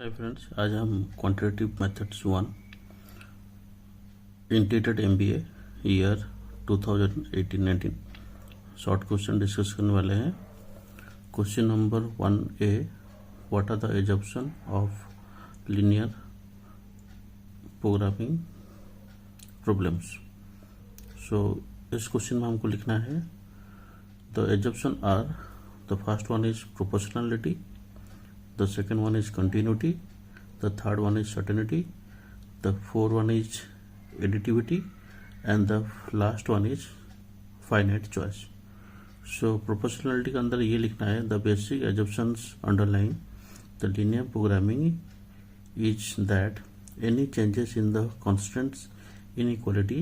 हाय friends, आज हम quantitative methods 1 integrated MBA year 2018-19 short question discuss करने वाले हैं। Question number 1A, what are the assumption of linear programming problems. So इस question में हमको लिखना है the assumption are, the first one is proportionality, the second one is continuity, the third one is certainty, the fourth one is additivity, and the last one is finite choice. So proportionality के अंदर ये लिखना है the basic assumptions underlying the linear programming is that any changes in the constants inequality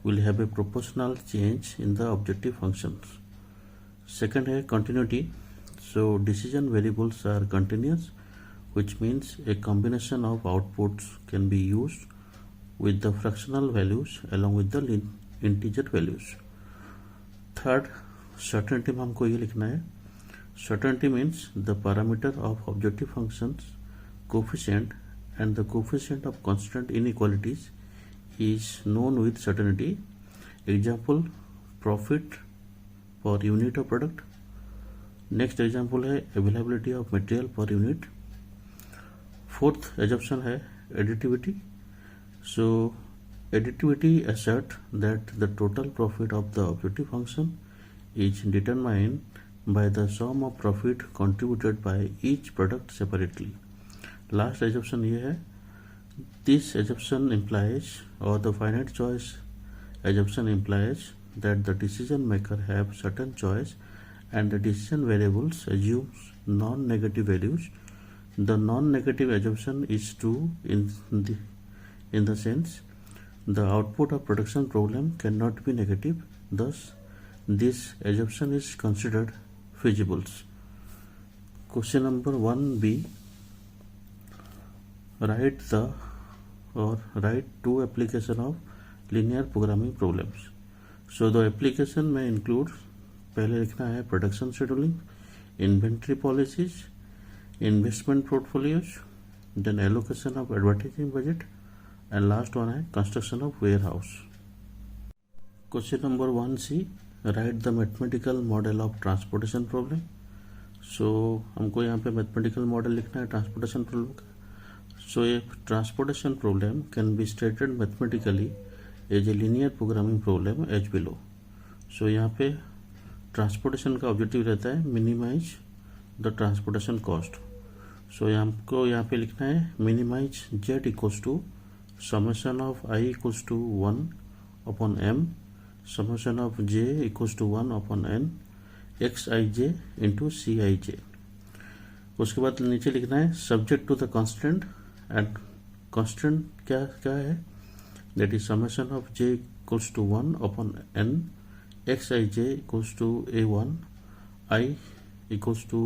will have a proportional change in the objective functions. Second है continuity. So decision variables are continuous, which means a combination of outputs can be used with the fractional values along with the integer values. Third, certainty में हमको ये लिखना है certainty means the parameter of objective functions coefficient and the coefficient of constant inequalities is known with certainty. Example, profit per unit of product. Next example है availability of material per unit. Fourth assumption है additivity. So additivity assert that the total profit of the objective function is determined by the sum of profit contributed by each product separately. Last assumption ये है this assumption implies or the finite choice assumption implies that the decision maker have certain choice and the decision variables assumes non-negative values. The non-negative assumption is true in the sense the output of production problem cannot be negative. Thus, this assumption is considered feasible. Question number 1B. Write two application of linear programming problems. So the application may include, पहले लिखना है production scheduling, inventory policies, investment portfolios, then allocation of advertising budget and last one है construction of warehouse. Question number 1C, write the mathematical model of transportation problem. So हमको यहाँ पे mathematical model लिखना है transportation problem का। So ये transportation problem can be stated mathematically as a linear programming problem as below. So यहाँ पे transportation का ऑब्जेक्टिव रहता है minimise the transportation cost. So हमको यहाँ पे लिखना है minimise Z equals to summation of I equals to 1 upon M, summation of J equals to 1 upon N, X I J into C I J. उसके बाद नीचे लिखना है subject to the constant, and constant क्या क्या है, that is summation of J equals to 1 upon n, xij equals to a1, I equals to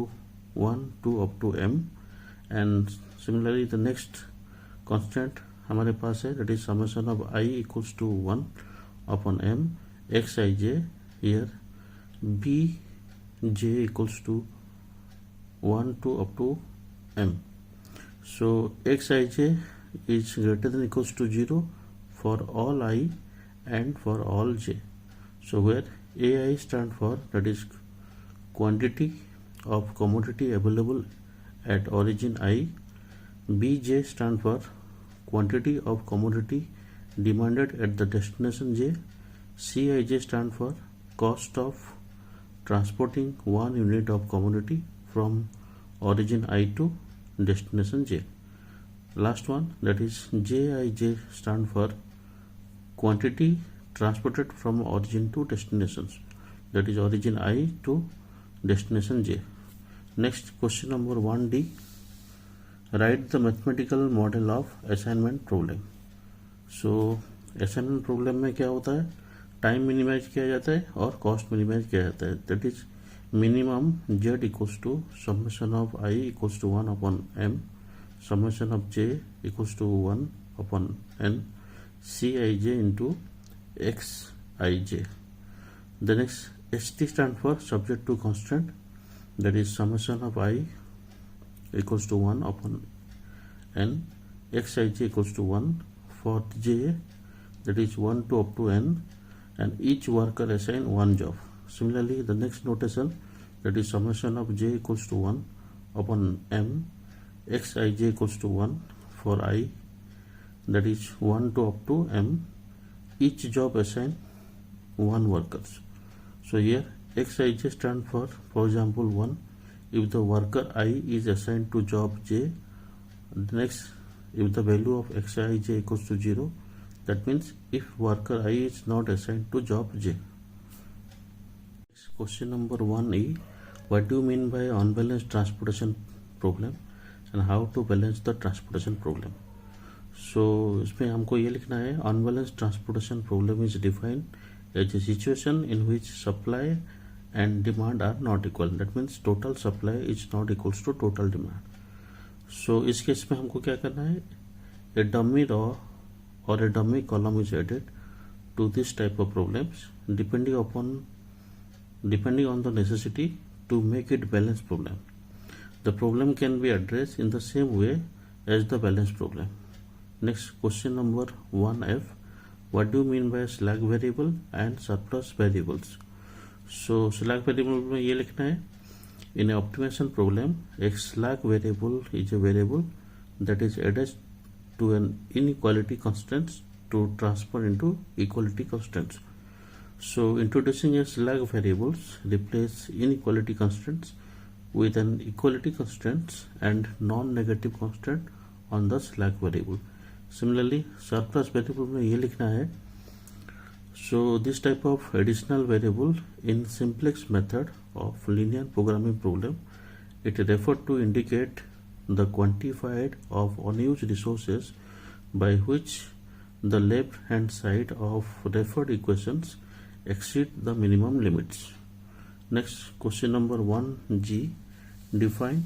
1 2 up to m, and similarly the next constant हमारे पास है that is summation of I equals to 1 upon m, xij here bj equals to 1 2 up to m. So xij is greater than equals to 0 for all I and for all j. So where AI stand for, that is quantity of commodity available at origin I, BJ stand for quantity of commodity demanded at the destination J, CIJ stand for cost of transporting one unit of commodity from origin I to destination J. Last one, that is JIJ stand for quantity transported from origin to destinations, that is origin I to destination J. Next, question number 1D, write the mathematical model of assignment problem. So assignment problem में क्या होता है, time minimise किया जाता है और cost minimise किया जाता है। That is minimum z equals to summation of I equals to 1 upon M, summation of J equals to 1 upon n, c I J into xij. The next st stand for subject to constant, that is summation of I equals to 1 upon n xij equals to 1 for j, that is 1 to up to n, and each worker assign one job. Similarly, the next notation, that is summation of j equals to 1 upon m xij equals to 1 for I, that is 1 to up to m, each job assign one workers. So here xij stand for example 1. If the worker I is assigned to job j, next if the value of xij equals to 0, that means if worker I is not assigned to job j. Question number 1e, what do you mean by unbalanced transportation problem and how to balance the transportation problem? So इसमें हमको ये लिखना है, unbalanced transportation problem is defined as a situation in which supply and demand are not equal. That means total supply is not equals to total demand. So इस case में हमको क्या करना है, a dummy row or a dummy column is added to this type of problems depending on the necessity to make it balanced problem. The problem can be addressed in the same way as the balanced problem. Next, question number 1f, what do you mean by slack variable and surplus variables? So slack variable में ये लिखना है, in an optimization problem, a slack variable is a variable that is added to an inequality constraints to transfer into equality constraints. So introducing a slack variables replace inequality constraints with an equality constraints and non-negative constraint on the slack variable. Similarly, surplus variable में ये लिखना है, so this type of additional variable in simplex method of linear programming problem, it referred to indicate the quantified of unused resources by which the left hand side of referred equations exceed the minimum limits. Next, question number 1g, define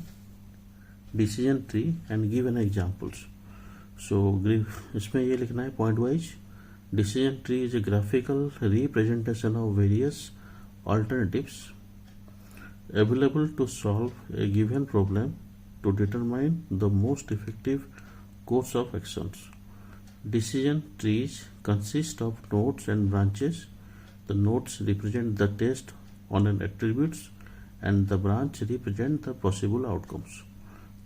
decision tree and give an examples. So इसमें ये लिखना है point wise, decision tree is a graphical representation of various alternatives available to solve a given problem to determine the most effective course of actions. Decision trees consist of nodes and branches. The nodes represent the test on an attributes and the branch represent the possible outcomes.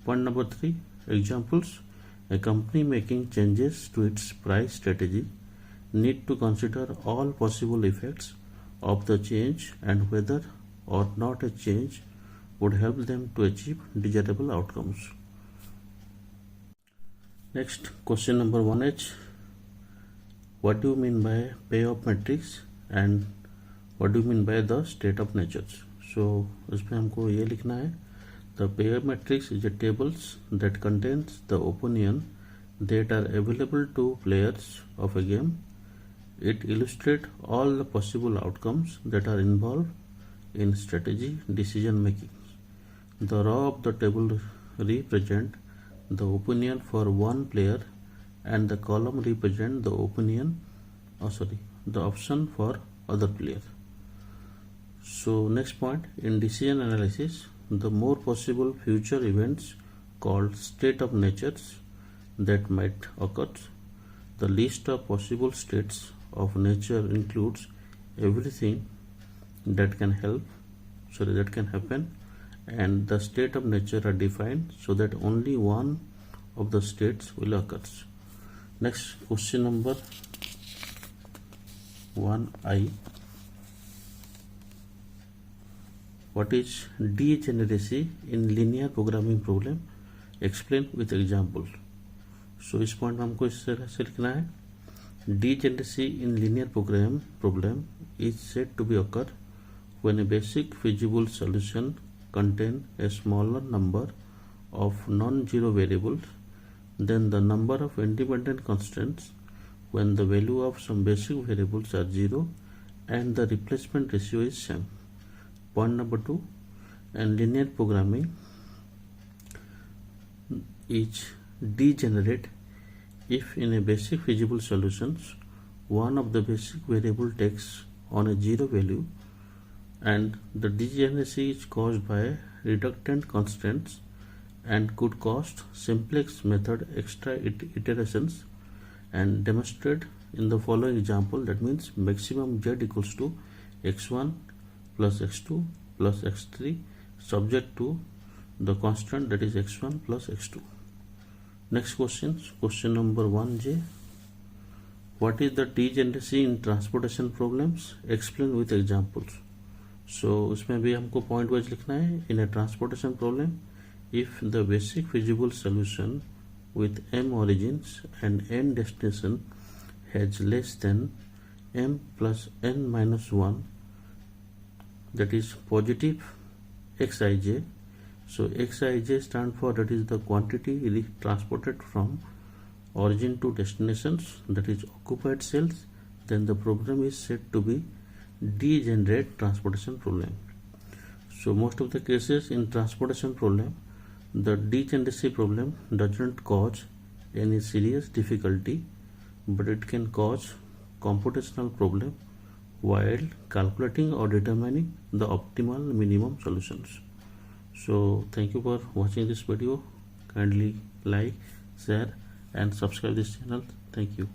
Point number 3, examples. A company making changes to its price strategy need to consider all possible effects of the change and whether or not a change would help them to achieve desirable outcomes. Next, question number 1h, what do you mean by payoff matrix and what do you mean by the state of natures? So इसमें हमको ये लिखना है, the payoff matrix is a tables that contains the opinion that are available to players of a game. It illustrates all the possible outcomes that are involved in strategy decision making. The row of the table represent the opinion for one player and the column represent the opinion, the option for other player. So next point, in decision analysis, the more possible future events called state of natures that might occur. The list of possible states of nature includes everything that can happen, and the state of nature are defined so that only one of the states will occur. Next, question number 1i, what is degeneracy in linear programming problem? Explain with example. So इस point में हमको इस तरह से लिखना है, degeneracy in linear program problem is said to be occur when a basic feasible solution contain a smaller number of non-zero variables than the number of independent constants when the value of some basic variables are 0 and the replacement ratio is same. Point number 2, and linear programming is degenerate if in a basic feasible solutions one of the basic variable takes on a 0 value, and the degeneracy is caused by reductant constants and could cost simplex method extra iterations, and demonstrate in the following example. That means maximum z equals to x1 plus x2 plus x3 subject to the constant that is x1 plus x2. Next question number 1J. What is the degeneracy in transportation problems? Explain with examples. So उसमें भी हमको point wise लिखना है. In a transportation problem, if the basic feasible solution with m origins and n destination has less than m plus n minus 1, that is positive xij. So xij stand for, that is the quantity transported from origin to destinations, that is occupied cells, then the problem is said to be degenerate transportation problem. So most of the cases in transportation problem, the degeneracy problem does not cause any serious difficulty, but it can cause computational problem while calculating or determining the optimal minimum solutions. So thank you for watching this video. Kindly like, share and subscribe this channel. Thank you.